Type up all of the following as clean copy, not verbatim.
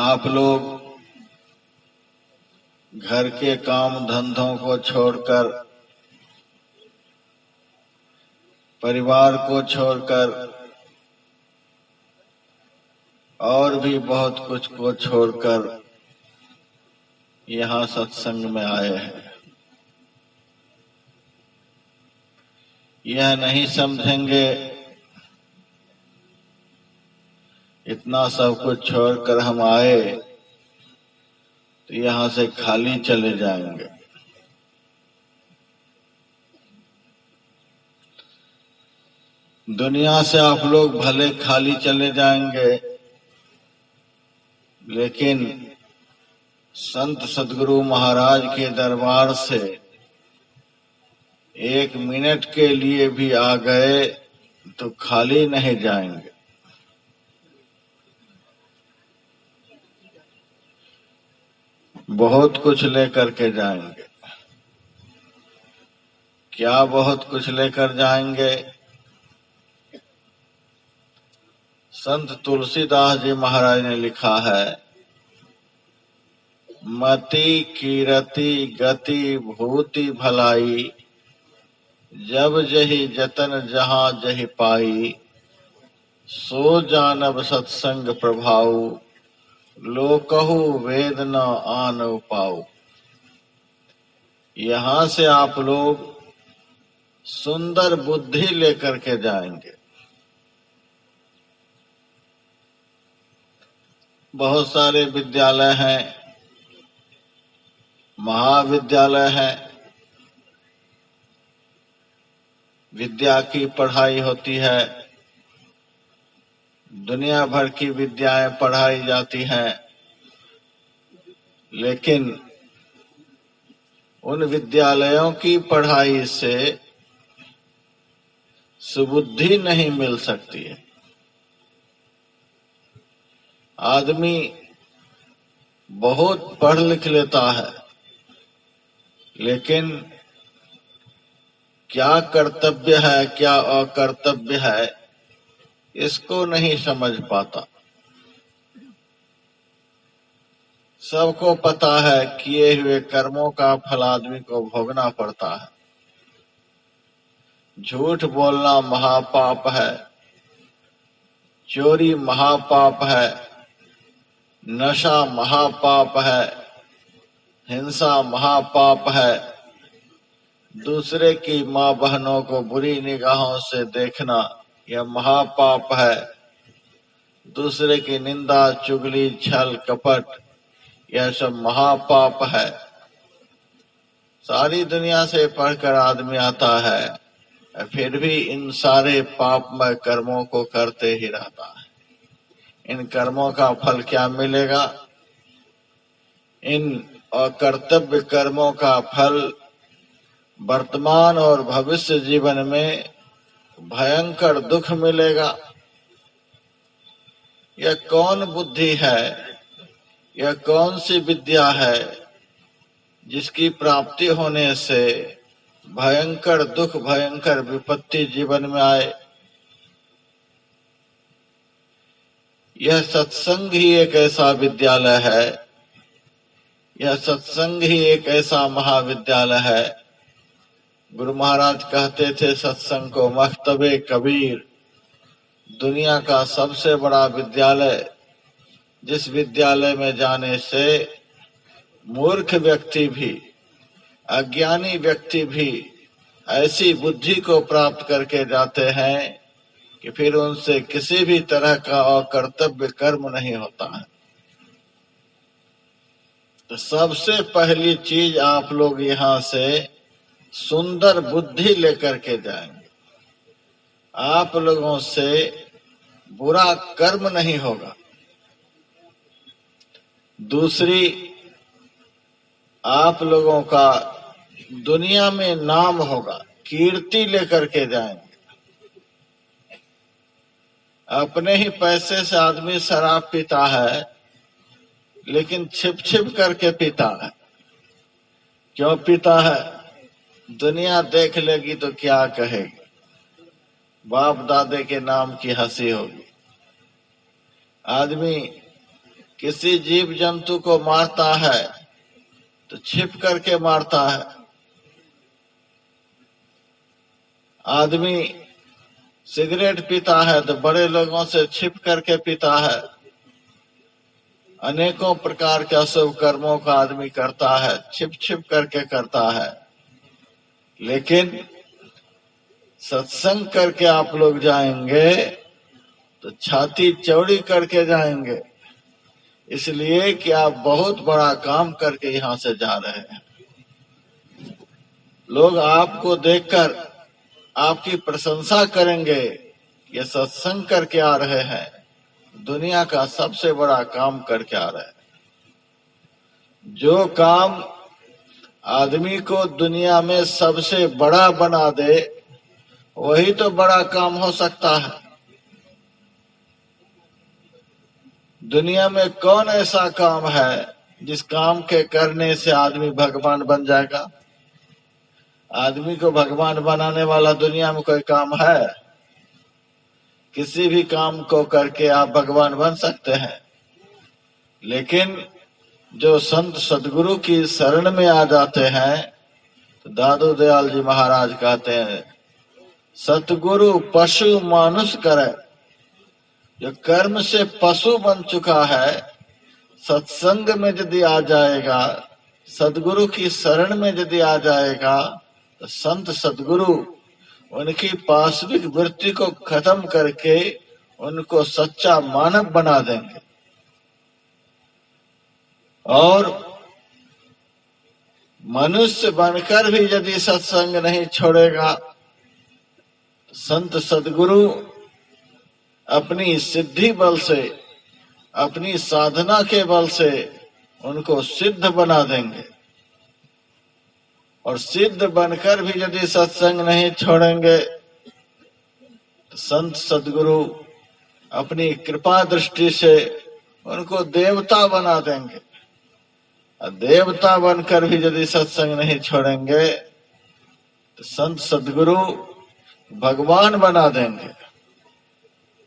आप लोग घर के काम धंधों को छोड़कर, परिवार को छोड़कर और भी बहुत कुछ को छोड़कर यहाँ सत्संग में आए हैं। यह नहीं समझेंगे इतना सब कुछ छोड़कर हम आए तो यहाँ से खाली चले जाएंगे। दुनिया से आप लोग भले खाली चले जाएंगे, लेकिन संत सद्गुरु महाराज के दरबार से एक मिनट के लिए भी आ गए तो खाली नहीं जाएंगे। बहुत कुछ लेकर के जाएंगे। क्या बहुत कुछ लेकर जाएंगे? संत तुलसीदास जी महाराज ने लिखा है, मति कीरति गति भूति भलाई, जब जहि जतन जहां जहि पाई, सो जानब सत्संग प्रभाऊ, लोकहु वेद न आन पाऊ। यहाँ से आप लोग सुंदर बुद्धि लेकर के जाएंगे। बहुत सारे विद्यालय हैं, महाविद्यालय है, विद्या की पढ़ाई होती है, दुनिया भर की विद्याएं पढ़ाई जाती हैं, लेकिन उन विद्यालयों की पढ़ाई से सुबुद्धि नहीं मिल सकती है। आदमी बहुत पढ़ लिख लेता है, लेकिन क्या कर्तव्य है क्या अकर्तव्य है इसको नहीं समझ पाता। सबको पता है किए हुए कर्मों का फल आदमी को भोगना पड़ता है। झूठ बोलना महापाप है, चोरी महापाप है, नशा महापाप है, हिंसा महापाप है, दूसरे की माँ बहनों को बुरी निगाहों से देखना यह महापाप है, दूसरे की निंदा चुगली छल कपट यह सब महापाप है। सारी दुनिया से पढ़कर आदमी आता है, फिर भी इन सारे पापमय कर्मों को करते ही रहता है। इन कर्मों का फल क्या मिलेगा? इन अकर्तव्य कर्मों का फल वर्तमान और भविष्य जीवन में भयंकर दुख मिलेगा। यह कौन बुद्धि है, यह कौन सी विद्या है जिसकी प्राप्ति होने से भयंकर दुख भयंकर विपत्ति जीवन में आए? यह सत्संग ही एक ऐसा विद्यालय है, यह सत्संग ही एक ऐसा महाविद्यालय है। गुरु महाराज कहते थे सत्संग को मख्तबे कबीर, दुनिया का सबसे बड़ा विद्यालय, जिस विद्यालय में जाने से मूर्ख व्यक्ति भी, अज्ञानी व्यक्ति भी ऐसी बुद्धि को प्राप्त करके जाते हैं कि फिर उनसे किसी भी तरह का अकर्तव्य कर्म नहीं होता है। तो सबसे पहली चीज आप लोग यहाँ से सुंदर बुद्धि लेकर के जाएंगे। आप लोगों से बुरा कर्म नहीं होगा। दूसरी, आप लोगों का दुनिया में नाम होगा, कीर्ति लेकर के जाएंगे। अपने ही पैसे से आदमी शराब पीता है, लेकिन छिप छिप करके पीता है। क्यों पीता है? दुनिया देख लेगी तो क्या कहेगी, बाप दादे के नाम की हंसी होगी। आदमी किसी जीव जंतु को मारता है तो छिप करके मारता है। आदमी सिगरेट पीता है तो बड़े लोगों से छिप करके पीता है। अनेकों प्रकार के अशुभ कर्मों का आदमी करता है, छिप छिप करके करता है। लेकिन सत्संग करके आप लोग जाएंगे तो छाती चौड़ी करके जाएंगे, इसलिए कि आप बहुत बड़ा काम करके यहां से जा रहे हैं। लोग आपको देखकर आपकी प्रशंसा करेंगे, ये सत्संग करके आ रहे हैं, दुनिया का सबसे बड़ा काम करके आ रहे हैं। जो काम आदमी को दुनिया में सबसे बड़ा बना दे वही तो बड़ा काम हो सकता है। दुनिया में कौन ऐसा काम है जिस काम के करने से आदमी भगवान बन जाएगा? आदमी को भगवान बनाने वाला दुनिया में कोई काम है? किसी भी काम को करके आप भगवान बन सकते हैं, लेकिन जो संत सदगुरु की शरण में आ जाते हैं तो दादू दयाल जी महाराज कहते हैं, सतगुरु पशु मानुष करे। जो कर्म से पशु बन चुका है, सत्संग में यदि आ जाएगा, सदगुरु की शरण में यदि आ जाएगा तो संत सदगुरु उनकी पाशविक वृत्ति को खत्म करके उनको सच्चा मानव बना देंगे। और मनुष्य बनकर भी यदि सत्संग नहीं छोड़ेगा, संत सदगुरु अपनी सिद्धि बल से, अपनी साधना के बल से उनको सिद्ध बना देंगे। और सिद्ध बनकर भी यदि सत्संग नहीं छोड़ेंगे तो संत सदगुरु अपनी कृपा दृष्टि से उनको देवता बना देंगे। और देवता बनकर भी यदि सत्संग नहीं छोड़ेंगे तो संत सदगुरु भगवान बना देंगे।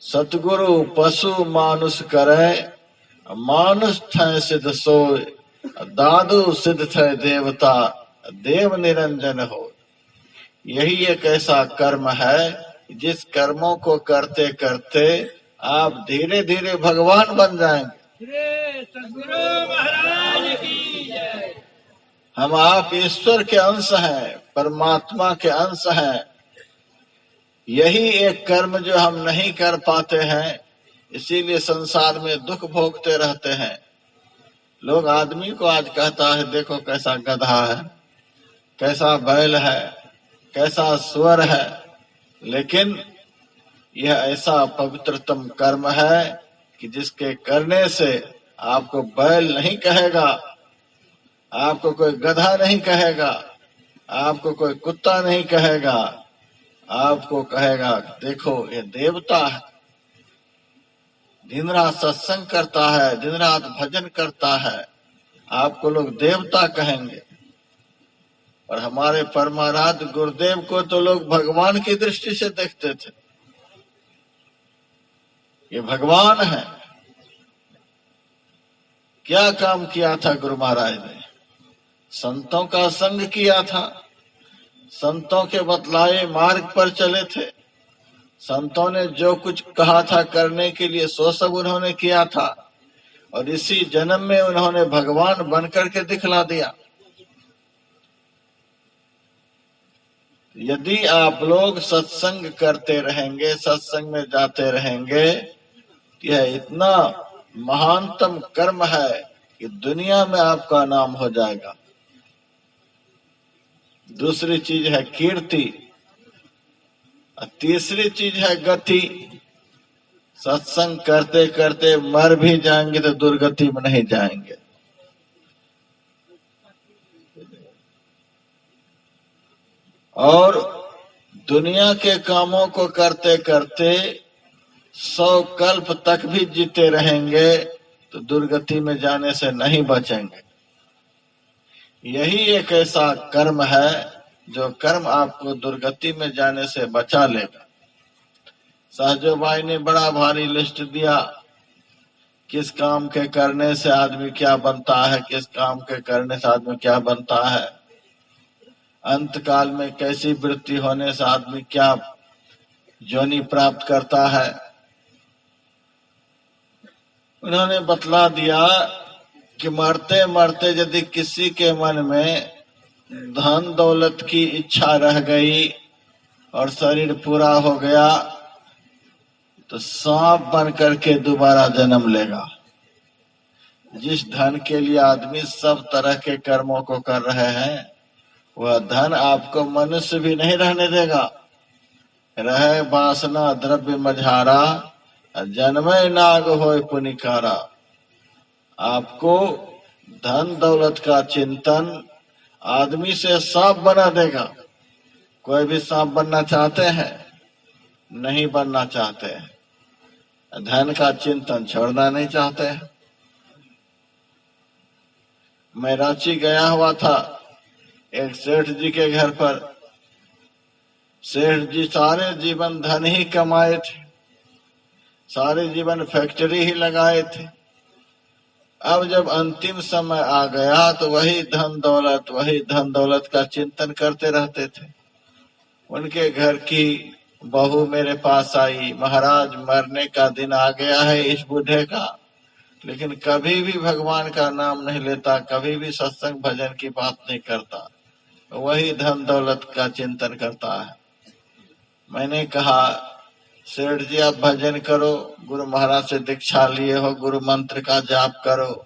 सतगुरु पशु मानुष करे, मानुष थे सिद्ध सोय, दादू सिद्ध थे देवता, देव निरंजन हो। यही एक ऐसा कर्म है जिस कर्मों को करते करते आप धीरे धीरे भगवान बन जाएंगे। सद्गुरु महाराज की जय। हम आप ईश्वर के अंश हैं, परमात्मा के अंश हैं। यही एक कर्म जो हम नहीं कर पाते हैं, इसीलिए संसार में दुख भोगते रहते हैं। लोग आदमी को आज कहता है, देखो कैसा गधा है, कैसा बैल है, कैसा स्वर है। लेकिन यह ऐसा पवित्रतम कर्म है कि जिसके करने से आपको बैल नहीं कहेगा, आपको कोई गधा नहीं कहेगा, आपको कोई कुत्ता नहीं कहेगा, आपको कहेगा देखो ये देवता है, दिन रात सत्संग करता है, दिन रात भजन करता है, आपको लोग देवता कहेंगे। और हमारे परमाराध्य गुरुदेव को तो लोग भगवान की दृष्टि से देखते थे, ये भगवान है। क्या काम किया था गुरु महाराज ने? संतों का संग किया था, संतों के बतलाए मार्ग पर चले थे। संतों ने जो कुछ कहा था करने के लिए सो सब उन्होंने किया था, और इसी जन्म में उन्होंने भगवान बनकर के दिखला दिया। यदि आप लोग सत्संग करते रहेंगे, सत्संग में जाते रहेंगे, यह इतना महानतम कर्म है कि दुनिया में आपका नाम हो जाएगा। दूसरी चीज है कीर्ति, और तीसरी चीज है गति। सत्संग करते करते मर भी जाएंगे तो दुर्गति में नहीं जाएंगे। और दुनिया के कामों को करते करते 100 कल्प तक भी जीते रहेंगे तो दुर्गति में जाने से नहीं बचेंगे। यही एक ऐसा कर्म है जो कर्म आपको दुर्गति में जाने से बचा लेगा। सहजो भाई ने बड़ा भारी लिस्ट दिया किस काम के करने से आदमी क्या बनता है, किस काम के करने से आदमी क्या बनता है, अंत काल में कैसी वृत्ति होने से आदमी क्या योनि प्राप्त करता है। उन्होंने बतला दिया कि मरते मरते यदि किसी के मन में धन दौलत की इच्छा रह गई और शरीर पूरा हो गया तो सांप बन करके दोबारा जन्म लेगा। जिस धन के लिए आदमी सब तरह के कर्मों को कर रहे हैं वह धन आपको मनुष्य भी नहीं रहने देगा। रहे वासना द्रव्य मझारा, जन्मे नाग होय पुनिकारा। आपको धन दौलत का चिंतन आदमी से सांप बना देगा। कोई भी सांप बनना चाहते हैं? नहीं बनना चाहते हैं। धन का चिंतन छोड़ना नहीं चाहते हैं। मैं रांची गया हुआ था एक सेठ जी के घर पर। सेठ जी सारे जीवन धन ही कमाए थे, सारे जीवन फैक्ट्री ही लगाए थे। अब जब अंतिम समय आ गया तो वही धन दौलत का चिंतन करते रहते थे। उनके घर की बहू मेरे पास आई, महाराज मरने का दिन आ गया है इस बूढ़े का, लेकिन कभी भी भगवान का नाम नहीं लेता, कभी भी सत्संग भजन की बात नहीं करता, वही धन दौलत का चिंतन करता है। मैंने कहा सेठ जी आप भजन करो, गुरु महाराज से दीक्षा लिए हो, गुरु मंत्र का जाप करो।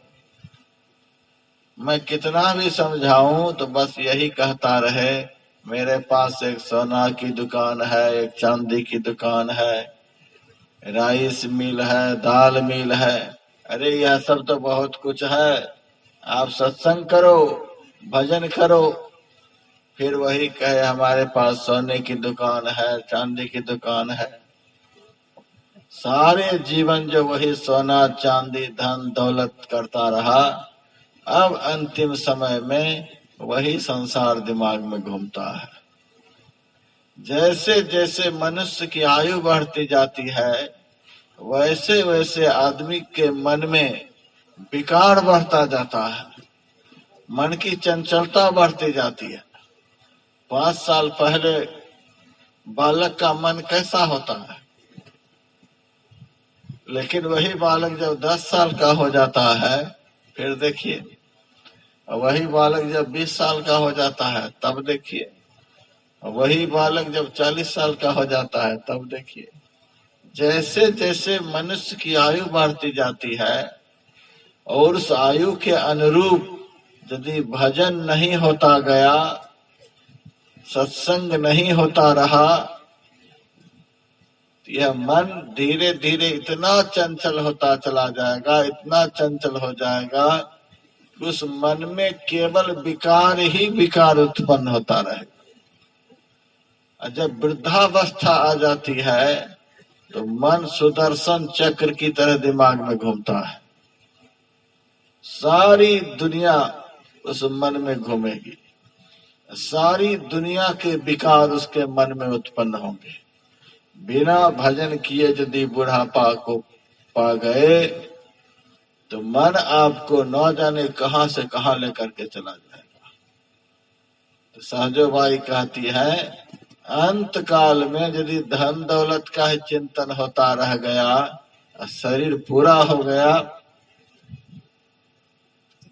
मैं कितना भी समझाऊं तो बस यही कहता रहे, मेरे पास एक सोना की दुकान है, एक चांदी की दुकान है, राइस मिल है, दाल मिल है। अरे यह सब तो बहुत कुछ है, आप सत्संग करो, भजन करो। फिर वही कहे हमारे पास सोने की दुकान है, चांदी की दुकान है। सारे जीवन जो वही सोना चांदी धन दौलत करता रहा, अब अंतिम समय में वही संसार दिमाग में घूमता है। जैसे जैसे मनुष्य की आयु बढ़ती जाती है वैसे वैसे आदमी के मन में विकार बढ़ता जाता है, मन की चंचलता बढ़ती जाती है। 5 साल पहले बालक का मन कैसा होता है, लेकिन वही बालक जब 10 साल का हो जाता है फिर देखिए, वही बालक जब 20 साल का हो जाता है तब देखिए, वही बालक जब 40 साल का हो जाता है तब देखिए। जैसे जैसे मनुष्य की आयु बढ़ती जाती है और उस आयु के अनुरूप यदि भजन नहीं होता गया, सत्संग नहीं होता रहा, यह मन धीरे धीरे इतना चंचल होता चला जाएगा, इतना चंचल हो जाएगा, उस मन में केवल विकार ही विकार उत्पन्न होता रहेगा। जब वृद्धावस्था आ जाती है तो मन सुदर्शन चक्र की तरह दिमाग में घूमता है। सारी दुनिया उस मन में घूमेगी, सारी दुनिया के विकार उसके मन में उत्पन्न होंगे। बिना भजन किए यदि बुढ़ापा को पा गए तो मन आपको न जाने कहां से कहां लेकर के चला जाएगा। तो सहजोबाई कहती है, अंत काल में यदि धन दौलत का ही चिंतन होता रह गया, शरीर पूरा हो गया,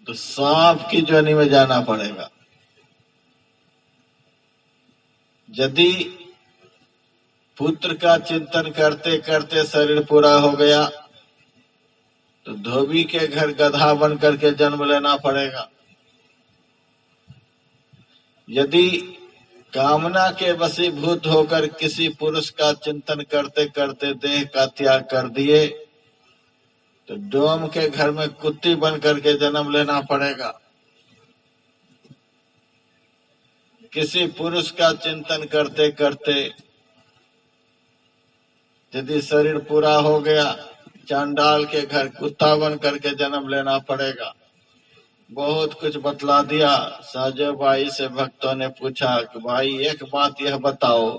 तो सांप की जोनी में जाना पड़ेगा। यदि पुत्र का चिंतन करते करते शरीर पूरा हो गया तो धोबी के घर गधा बन करके जन्म लेना पड़ेगा। यदि कामना के वशीभूत होकर किसी पुरुष का चिंतन करते करते देह का त्याग कर दिए तो डोम के घर में कुत्ती बन करके जन्म लेना पड़ेगा। किसी पुरुष का चिंतन करते करते यदि शरीर पूरा हो गया, चांडाल के घर कुत्ता बन करके जन्म लेना पड़ेगा। बहुत कुछ बतला दिया। सहजोबाई से भक्तों ने पूछा कि भाई एक बात यह बताओ,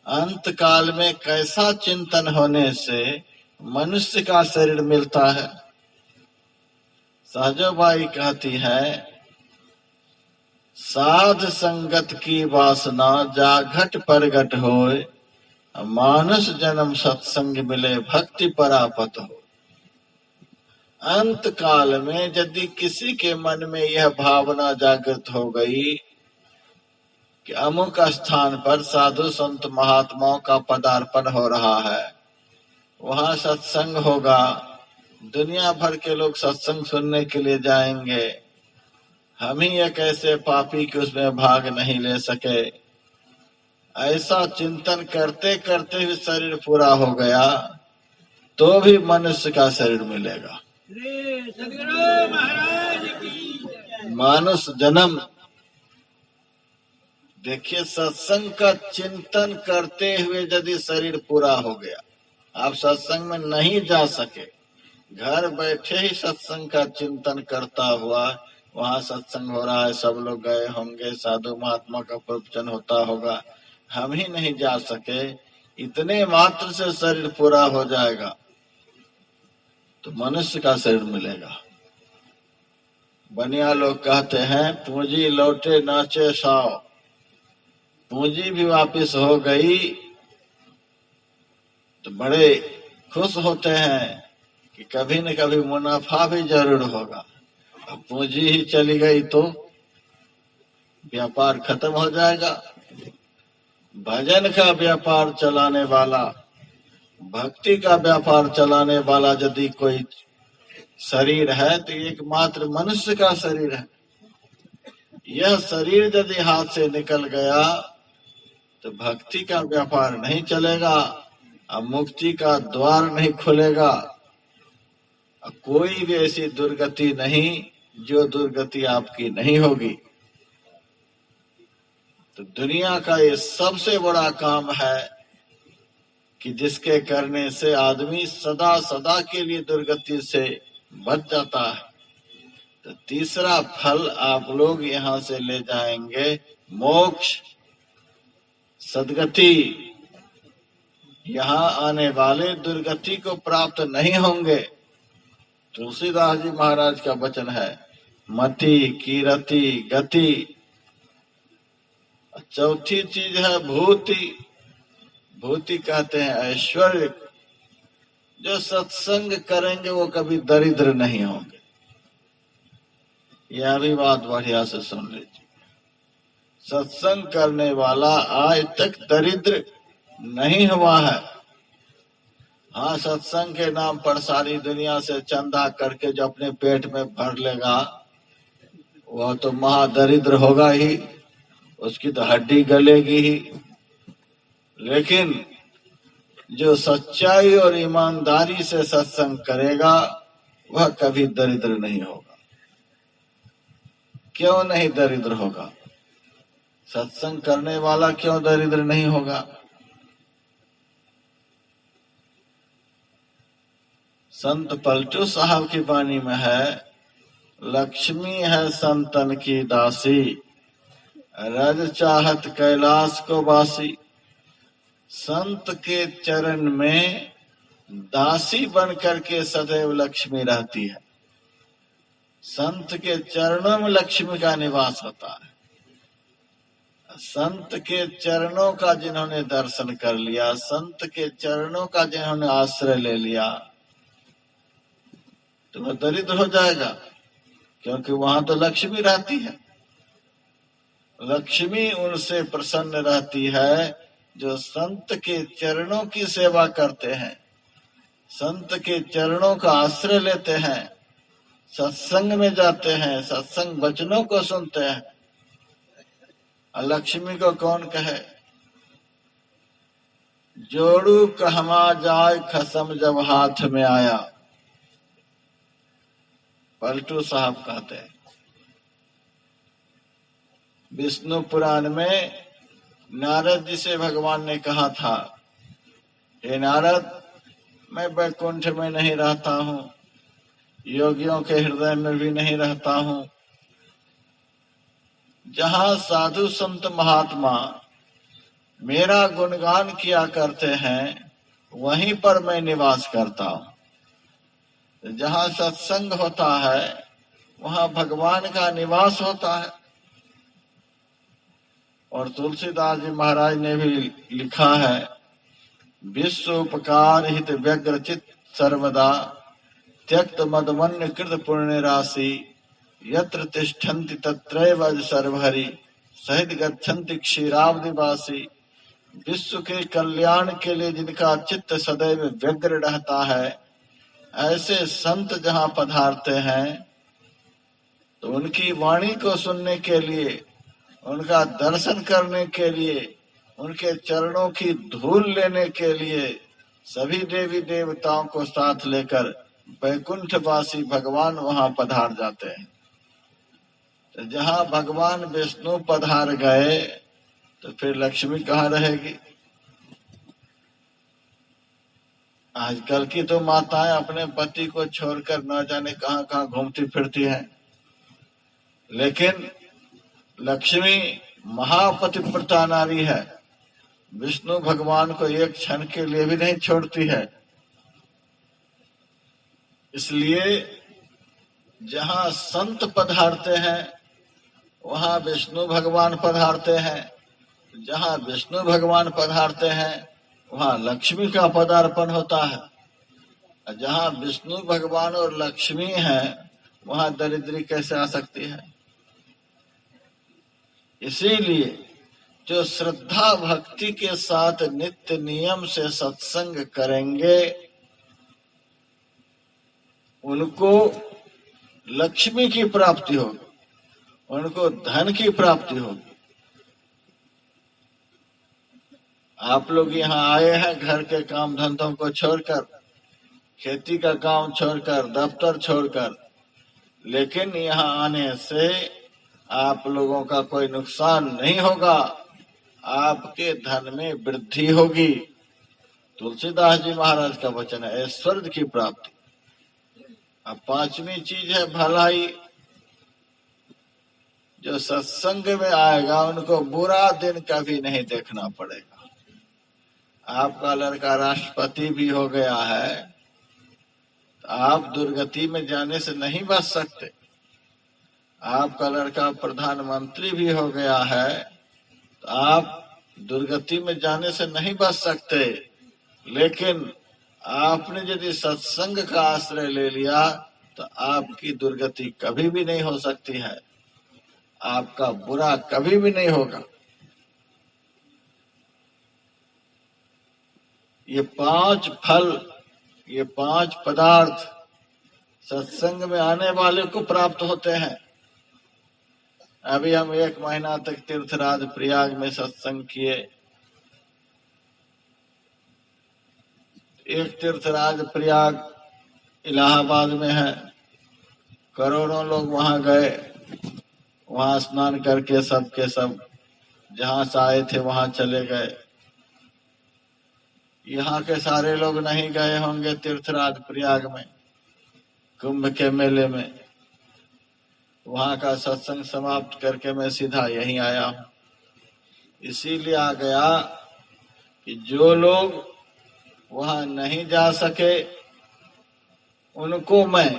अंत काल में कैसा चिंतन होने से मनुष्य का शरीर मिलता है? सहजोबाई कहती है, साध संगत की वासना जाघट परगट होए, मानस जन्म सत्संग मिले भक्ति परापत हो। अंत काल में यदि किसी के मन में यह भावना जागृत हो गई कि अमुक स्थान पर साधु संत महात्माओं का पदार्पण हो रहा है, वहां सत्संग होगा, दुनिया भर के लोग सत्संग सुनने के लिए जाएंगे, हम ही एक ऐसे पापी कि उसमें भाग नहीं ले सके, ऐसा चिंतन करते करते भी शरीर पूरा हो गया तो भी मनुष्य का शरीर मिलेगा। सदगुरु महाराज की जय। मानुष जन्म, देखिए सत्संग का चिंतन करते हुए यदि शरीर पूरा हो गया, आप सत्संग में नहीं जा सके, घर बैठे ही सत्संग का चिंतन करता हुआ, वहां सत्संग हो रहा है, सब लोग गए होंगे, साधु महात्मा का प्रवचन होता होगा, हम ही नहीं जा सके, इतने मात्र से शरीर पूरा हो जाएगा तो मनुष्य का शरीर मिलेगा। बनिया लोग कहते हैं, पूंजी लौटे नाचे साओ, पूंजी भी वापस हो गई तो बड़े खुश होते हैं कि कभी न कभी मुनाफा भी जरूर होगा। अब पूंजी ही चली गई तो व्यापार खत्म हो जाएगा। भजन का व्यापार चलाने वाला, भक्ति का व्यापार चलाने वाला यदि कोई शरीर है तो एकमात्र मनुष्य का शरीर है। यह शरीर यदि हाथ से निकल गया तो भक्ति का व्यापार नहीं चलेगा, अब मुक्ति का द्वार नहीं खुलेगा, कोई भी ऐसी दुर्गति नहीं जो दुर्गति आपकी नहीं होगी। तो दुनिया का ये सबसे बड़ा काम है कि जिसके करने से आदमी सदा सदा के लिए दुर्गति से बच जाता है। तो तीसरा फल आप लोग यहाँ से ले जाएंगे, मोक्ष, सद्गति। यहाँ आने वाले दुर्गति को प्राप्त नहीं होंगे। तुलसीदास जी महाराज का वचन है, मति कीरति गति। चौथी चीज है भूति। भूति कहते हैं ऐश्वर्य। जो सत्संग करेंगे वो कभी दरिद्र नहीं होंगे। यह भी बात बढ़िया से सुन लीजिए। सत्संग करने वाला आज तक दरिद्र नहीं हुआ है। हाँ, सत्संग के नाम पर सारी दुनिया से चंदा करके जो अपने पेट में भर लेगा वह तो महादरिद्र होगा ही, उसकी तो हड्डी गलेगी ही। लेकिन जो सच्चाई और ईमानदारी से सत्संग करेगा वह कभी दरिद्र नहीं होगा। क्यों नहीं दरिद्र होगा? सत्संग करने वाला क्यों दरिद्र नहीं होगा? संत पलटू साहब की वाणी में है, लक्ष्मी है संतन की दासी, रज चाहत कैलाश को बासी। संत के चरण में दासी बन करके सदैव लक्ष्मी रहती है। संत के चरणों में लक्ष्मी का निवास होता है। संत के चरणों का जिन्होंने दर्शन कर लिया, संत के चरणों का जिन्होंने आश्रय ले लिया, तो वह दरिद्र हो जाएगा, क्योंकि वहां तो लक्ष्मी रहती है। लक्ष्मी उनसे प्रसन्न रहती है जो संत के चरणों की सेवा करते हैं, संत के चरणों का आश्रय लेते हैं, सत्संग में जाते हैं, सत्संग वचनों को सुनते हैं। लक्ष्मी को कौन कहे? जोड़ू कहमा जाय खसम जब हाथ में आया, पलटू साहब कहते हैं। विष्णु पुराण में नारद जी से भगवान ने कहा था, हे नारद, मैं वैकुंठ में नहीं रहता हूँ, योगियों के हृदय में भी नहीं रहता हूँ। जहाँ साधु संत महात्मा मेरा गुणगान किया करते हैं वहीं पर मैं निवास करता हूँ। जहाँ सत्संग होता है वहां भगवान का निवास होता है। और तुलसीदास जी महाराज ने भी लिखा है, विश्व उपकार हित व्यग्र चित सर्वदा, त्यक्त मदमन्य कृत पुण्य राशि, यत्र तिष्ठन्ति तत्रैव सर्वहरि, सहित गच्छन्ति क्षीराब्दिवासी। विश्व के कल्याण के लिए जिनका चित्त सदैव व्यग्र रहता है, ऐसे संत जहाँ पधारते हैं तो उनकी वाणी को सुनने के लिए, उनका दर्शन करने के लिए, उनके चरणों की धूल लेने के लिए सभी देवी देवताओं को साथ लेकर वैकुंठवासी भगवान वहां पधार जाते हैं। तो जहां भगवान विष्णु पधार गए तो फिर लक्ष्मी कहाँ रहेगी? आजकल की तो माताएं अपने पति को छोड़कर न जाने कहाँ कहाँ घूमती फिरती हैं, लेकिन लक्ष्मी महापतिव्रता नारी है, विष्णु भगवान को एक क्षण के लिए भी नहीं छोड़ती है। इसलिए जहाँ संत पधारते हैं वहाँ विष्णु भगवान पधारते हैं, जहाँ विष्णु भगवान पधारते हैं वहाँ लक्ष्मी का पदार्पण होता है। जहाँ विष्णु भगवान और लक्ष्मी है वहाँ दरिद्री कैसे आ सकती है? इसीलिए जो श्रद्धा भक्ति के साथ नित्य नियम से सत्संग करेंगे उनको लक्ष्मी की प्राप्ति होगी, उनको धन की प्राप्ति होगी। आप लोग यहाँ आए हैं घर के काम धंधों को छोड़कर, खेती का काम छोड़कर, दफ्तर छोड़कर, लेकिन यहाँ आने से आप लोगों का कोई नुकसान नहीं होगा, आपके धन में वृद्धि होगी। तुलसीदास जी महाराज का वचन है, ऐश्वर्य की प्राप्ति। अब पांचवी चीज है भलाई। जो सत्संग में आएगा उनको बुरा दिन कभी नहीं देखना पड़ेगा। आपका लड़का राष्ट्रपति भी हो गया है तो आप दुर्गति में जाने से नहीं बच सकते। आपका लड़का प्रधानमंत्री भी हो गया है तो आप दुर्गति में जाने से नहीं बच सकते, लेकिन आपने यदि सत्संग का आश्रय ले लिया तो आपकी दुर्गति कभी भी नहीं हो सकती है, आपका बुरा कभी भी नहीं होगा। ये पांच फल, ये पांच पदार्थ सत्संग में आने वाले को प्राप्त होते हैं। अभी हम 1 महीना तक तीर्थराज प्रयाग में सत्संग किए। एक तीर्थराज प्रयाग इलाहाबाद में है, करोड़ों लोग वहां गए, वहां स्नान करके सब के सब जहां से आए थे वहां चले गए। यहाँ के सारे लोग नहीं गए होंगे तीर्थराज प्रयाग में, कुंभ के मेले में। वहां का सत्संग समाप्त करके मैं सीधा यहीं आया हूं। इसीलिए आ गया कि जो लोग वहां नहीं जा सके उनको मैं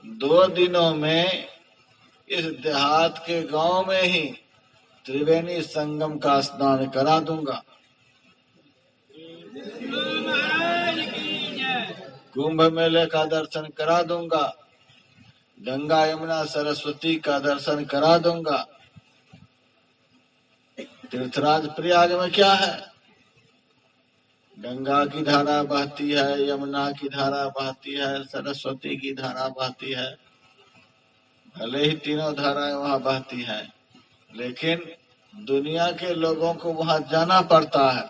2 दिनों में इस देहात के गांव में ही त्रिवेणी संगम का स्नान करा दूंगा। कुंभ मेले का दर्शन करा दूंगा, गंगा यमुना सरस्वती का दर्शन करा दूंगा। तीर्थराज प्रयाग में क्या है? गंगा की धारा बहती है, यमुना की धारा बहती है, सरस्वती की धारा बहती है। भले ही तीनों धाराएं वहां बहती हैं, लेकिन दुनिया के लोगों को वहां जाना पड़ता है,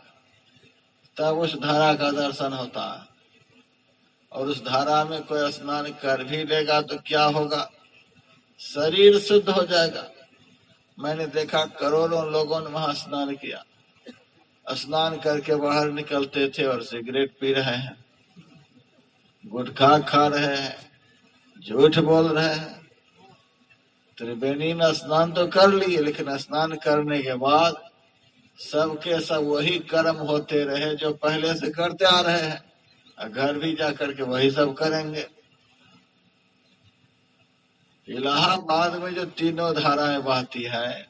तब उस धारा का दर्शन होता है। और उस धारा में कोई स्नान कर भी लेगा तो क्या होगा? शरीर शुद्ध हो जाएगा। मैंने देखा करोड़ों लोगों ने वहां स्नान किया, स्नान करके बाहर निकलते थे और सिगरेट पी रहे हैं, गुटखा खा रहे हैं, झूठ बोल रहे हैं। त्रिवेणी में स्नान तो कर लिए, लेकिन स्नान करने के बाद सबके सब वही कर्म होते रहे जो पहले से करते आ रहे हैं, और घर भी जा करके वही सब करेंगे। इलाहाबाद में जो तीनों धाराएं बहती हैं,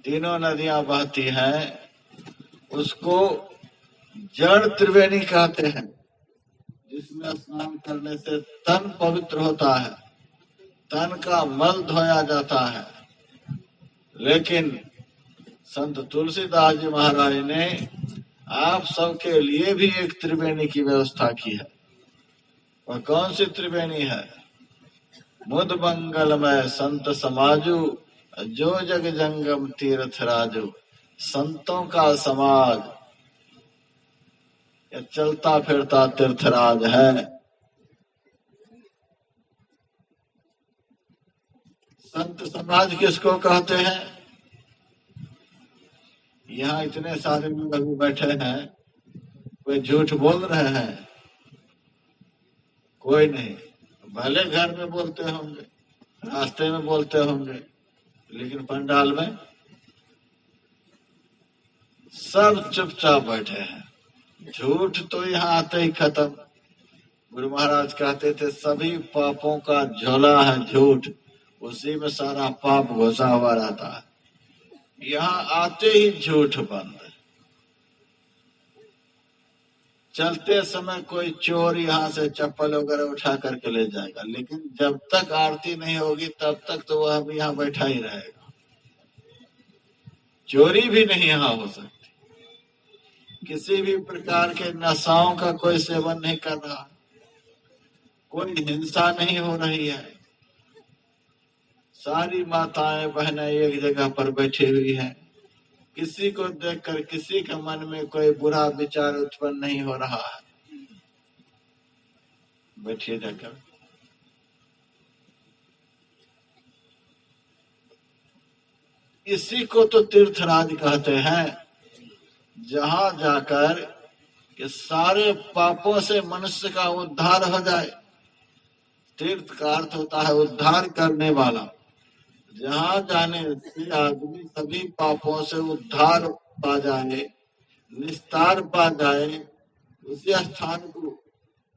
तीनों नदियां बहती हैं, उसको जड़ त्रिवेणी कहते हैं, जिसमें स्नान करने से तन पवित्र होता है, तन का मल धोया जाता है। लेकिन संत तुलसीदास जी महाराज ने आप सबके लिए भी एक त्रिवेणी की व्यवस्था की है। वह कौन सी त्रिवेणी है? मुद मंगलमय संत समाजू, जो जग जंगम तीर्थ राजू। संतों का समाज यह चलता फिरता तीर्थराज है। संत समाज किसको कहते हैं? यहाँ इतने सारे लोग अभी बैठे हैं, कोई झूठ बोल रहे हैं? कोई नहीं। भले घर में बोलते होंगे, रास्ते में बोलते होंगे, लेकिन पंडाल में सब चुपचाप बैठे हैं। झूठ तो यहाँ आते ही खत्म। गुरु महाराज कहते थे सभी पापों का झोला है झूठ, उसी में सारा पाप घुसा हुआ रहता है। यहाँ आते ही झूठ बंद। चलते समय कोई चोर यहाँ से चप्पल वगैरह उठा करके ले जाएगा, लेकिन जब तक आरती नहीं होगी तब तक तो वह भी यहाँ बैठा ही रहेगा। चोरी भी नहीं यहाँ हो सकती। किसी भी प्रकार के नशाओं का कोई सेवन नहीं कर रहा, कोई हिंसा नहीं हो रही है। सारी माताएं बहनें एक जगह पर बैठी हुई हैं। किसी को देखकर किसी के मन में कोई बुरा विचार उत्पन्न नहीं हो रहा है। बैठिए जाकर। इसी को तो तीर्थराज कहते हैं, जहां जाकर कि सारे पापों से मनुष्य का उद्धार हो जाए। तीर्थ का अर्थ होता है उद्धार करने वाला। जहां जाने से आदमी सभी पापों से उद्धार पा जाए, निस्तार पा जाए, उसी स्थान को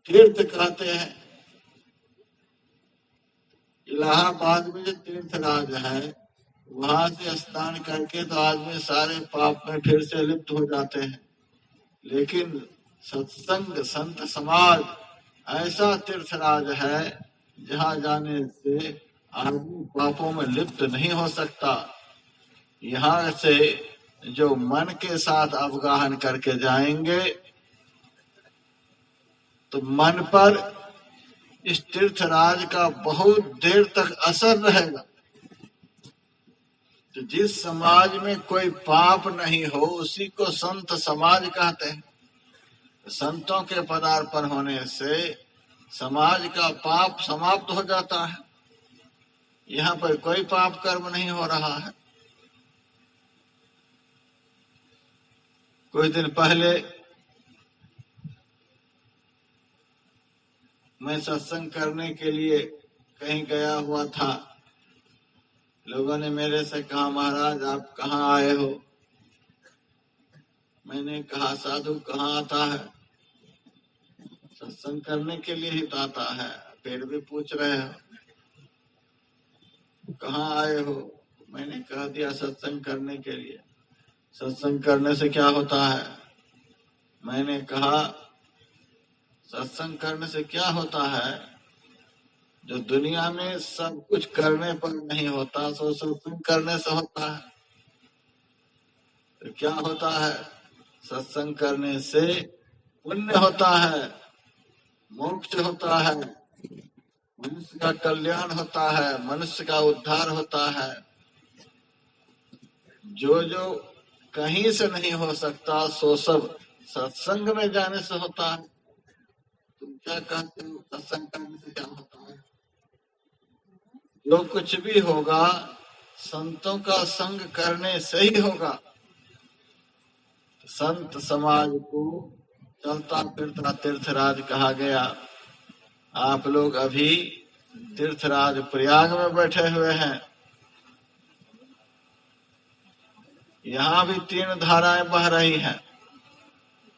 तीर्थ कहते हैं। इलाहाबाद में जो तीर्थराज है, वहां से स्नान करके तो आदमी सारे पाप में फिर से लिप्त हो जाते हैं। लेकिन सत्संग संत समाज ऐसा तीर्थराज है जहां जाने से आदमी पापों में लिप्त नहीं हो सकता। यहाँ से जो मन के साथ अवगाहन करके जाएंगे तो मन पर इस तीर्थराज का बहुत देर तक असर रहेगा। तो जिस समाज में कोई पाप नहीं हो उसी को संत समाज कहते हैं। संतों के पदार्पण होने से समाज का पाप समाप्त हो जाता है। यहाँ पर कोई पाप कर्म नहीं हो रहा है। कुछ दिन पहले मैं सत्संग करने के लिए कहीं गया हुआ था। लोगों ने मेरे से कहा, महाराज आप कहाँ आए हो? मैंने कहा, साधु कहाँ आता है? सत्संग करने के लिए ही तो आता है। फिर भी पूछ रहे हो कहाँ आए हो? मैंने कह दिया सत्संग करने के लिए। सत्संग करने से क्या होता है? मैंने कहा सत्संग करने से क्या होता है? जो दुनिया में सब कुछ करने पर नहीं होता सो सत्संग करने से होता है। तो क्या होता है? सत्संग करने से पुण्य होता है, मोक्ष होता है, मनुष्य का कल्याण होता है, मनुष्य का उद्धार होता है। जो जो कहीं से नहीं हो सकता सो सब सत्संग में जाने से होता है। तुम क्या कहते हो सत्संग करने से क्या होता है? जो कुछ भी होगा संतों का संग करने से ही होगा। संत समाज को चलता फिरता तीर्थराज कहा गया। आप लोग अभी तीर्थराज प्रयाग में बैठे हुए हैं। यहाँ भी 3 धाराएं बह रही हैं।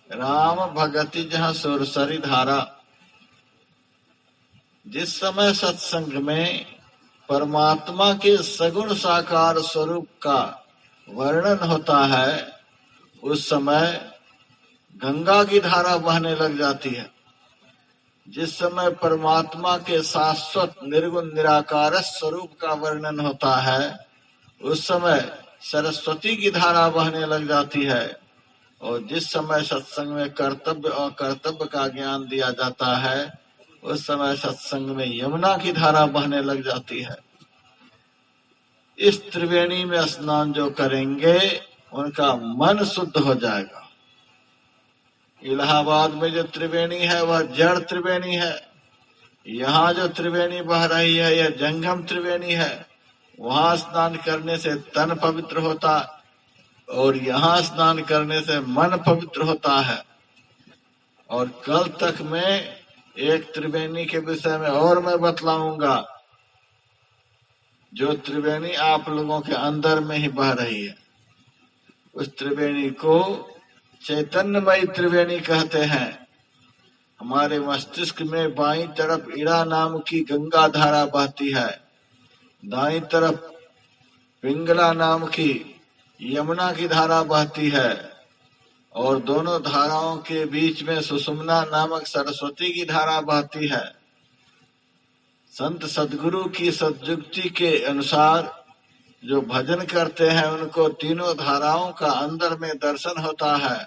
राम भगति जहाँ सुरसरी धारा। जिस समय सत्संग में परमात्मा के सगुण साकार स्वरूप का वर्णन होता है, उस समय गंगा की धारा बहने लग जाती है। जिस समय परमात्मा के शाश्वत निर्गुण निराकार स्वरूप का वर्णन होता है, उस समय सरस्वती की धारा बहने लग जाती है। और जिस समय सत्संग में कर्तव्य और कर्तव्य का ज्ञान दिया जाता है, उस समय सत्संग में यमुना की धारा बहने लग जाती है। इस त्रिवेणी में स्नान जो करेंगे उनका मन शुद्ध हो जाएगा। इलाहाबाद में जो त्रिवेणी है वह जड़ त्रिवेणी है। यहाँ जो त्रिवेणी बह रही है यह जंगम त्रिवेणी है। वहां स्नान करने से तन पवित्र होता और यहाँ स्नान करने से मन पवित्र होता है। और कल तक मैं एक त्रिवेणी के विषय में और मैं बतलाऊंगा, जो त्रिवेणी आप लोगों के अंदर में ही बह रही है। उस त्रिवेणी को चैतन्यमयी त्रिवेणी कहते हैं। हमारे मस्तिष्क में बाईं तरफ इड़ा नाम की गंगा धारा बहती है, दाईं तरफ पिंगला नाम की यमुना की धारा बहती है और दोनों धाराओं के बीच में सुषुम्ना नामक सरस्वती की धारा बहती है। संत सदगुरु की सद्युक्ति के अनुसार जो भजन करते हैं उनको तीनों धाराओं का अंदर में दर्शन होता है।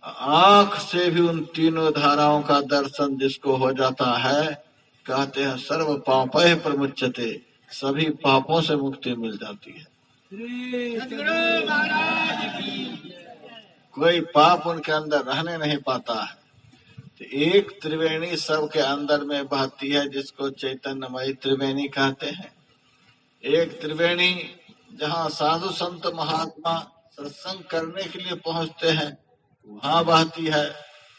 आंख से भी उन तीनों धाराओं का दर्शन जिसको हो जाता है, कहते हैं सर्व पापैः प्रमुच्यते, सभी पापों से मुक्ति मिल जाती है। सद्गुरु महाराज की कोई पाप उनके अंदर रहने नहीं पाता है। तो एक त्रिवेणी सबके अंदर में बहती है, जिसको चैतन्यमयी त्रिवेणी कहते हैं। एक त्रिवेणी जहाँ साधु संत महात्मा सत्संग करने के लिए पहुंचते हैं वहां बहती है,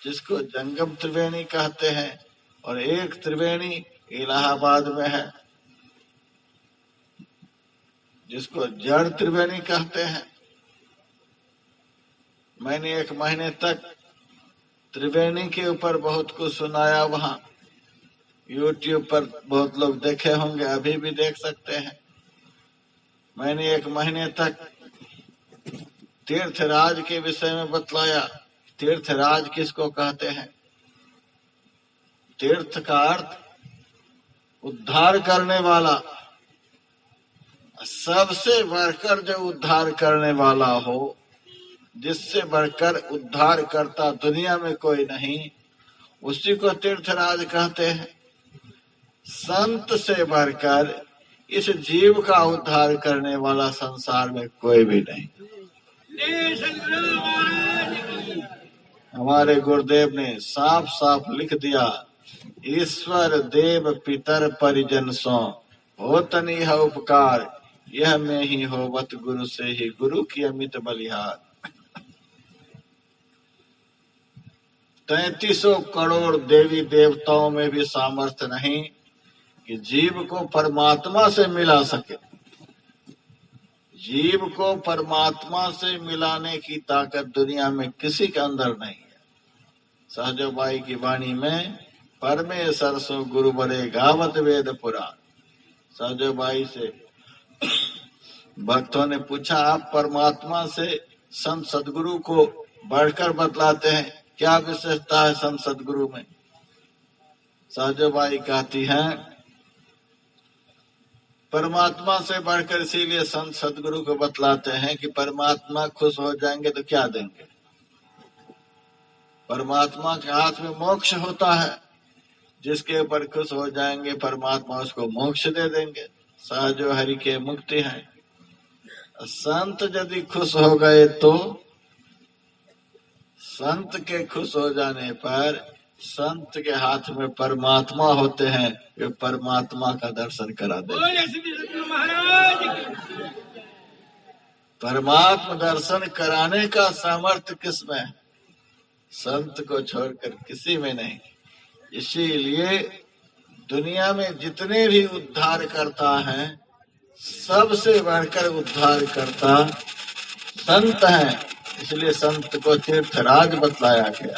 जिसको जंगम त्रिवेणी कहते हैं। और एक त्रिवेणी इलाहाबाद में है, जिसको जड़ त्रिवेणी कहते हैं। मैंने 1 महीने तक त्रिवेणी के ऊपर बहुत कुछ सुनाया। वहां YouTube पर बहुत लोग देखे होंगे, अभी भी देख सकते हैं। मैंने 1 महीने तक तीर्थराज के विषय में बतलाया। तीर्थराज किसको कहते हैं? तीर्थ का अर्थ उद्धार करने वाला। सबसे बढ़कर जो उद्धार करने वाला हो, जिससे बढ़कर उद्धार करता दुनिया में कोई नहीं, उसी को तीर्थराज कहते हैं। संत से बढ़कर इस जीव का उद्धार करने वाला संसार में कोई भी नहीं। सद्गुरु महाराज की हमारे गुरुदेव ने साफ साफ लिख दिया, ईश्वर देव पितर परिजन सो होतनि है उपकार, यह में ही होवत गुरु से ही गुरु की अमित बलिहार। 3300 करोड़ देवी देवताओं में भी सामर्थ्य नहीं कि जीव को परमात्मा से मिला सके। जीव को परमात्मा से मिलाने की ताकत दुनिया में किसी के अंदर नहीं है। सहजोबाई की वाणी में परमेश्वर सो गुरु बरे गावत वेद पुराण। सहजोबाई से भक्तों ने पूछा, आप परमात्मा से संत सदगुरु को बढ़कर बतलाते हैं, क्या विशेषता है संत सदगुरु में? सहजोबाई कहती हैं, परमात्मा से बढ़कर इसीलिए संत सदगुरु को बतलाते हैं कि परमात्मा खुश हो जाएंगे तो क्या देंगे। परमात्मा के हाथ में मोक्ष होता है, जिसके ऊपर खुश हो जाएंगे परमात्मा उसको मोक्ष दे देंगे। सहजो हरि के मुक्ति है। संत यदि खुश हो गए तो संत के खुश हो जाने पर संत के हाथ में परमात्मा होते हैं, वे परमात्मा का दर्शन करा देते। बोले श्री सद्गुरु महाराज की परमात्मा दर्शन कराने का सामर्थ्य किसमें है? संत को छोड़कर किसी में नहीं। इसीलिए दुनिया में जितने भी उद्धार करता है, सबसे बढ़कर उद्धार करता संत है। इसलिए संत को तीर्थराज बतलाया गया।